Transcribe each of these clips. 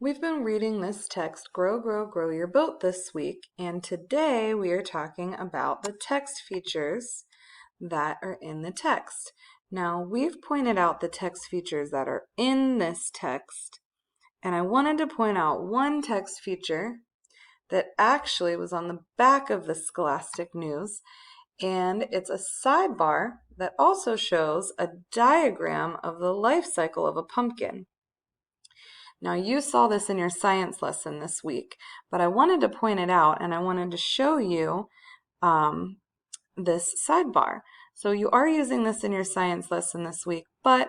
We've been reading this text, Grow, Grow, Grow Your Boat, this week, and today we are talking about the text features that are in the text. Now, we've pointed out the text features that are in this text, and I wanted to point out one text feature that actually was on the back of the Scholastic News, and it's a sidebar that also shows a diagram of the life cycle of a pumpkin. Now, you saw this in your science lesson this week, but I wanted to point it out and I wanted to show you this sidebar. So you are using this in your science lesson this week, but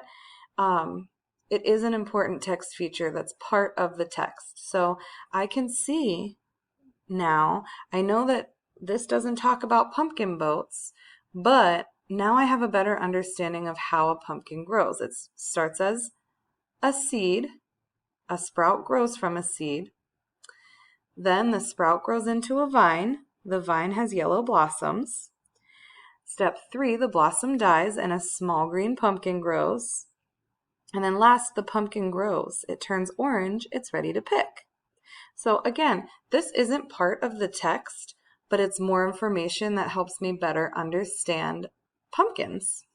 it is an important text feature that's part of the text. So I can see now, I know that this doesn't talk about pumpkin boats, but now I have a better understanding of how a pumpkin grows. It starts as a seed. A sprout grows from a seed. Then the sprout grows into a vine. The vine has yellow blossoms. Step 3, the blossom dies and a small green pumpkin grows. And then last, the pumpkin grows. It turns orange. It's ready to pick. So again, this isn't part of the text, but it's more information that helps me better understand pumpkins.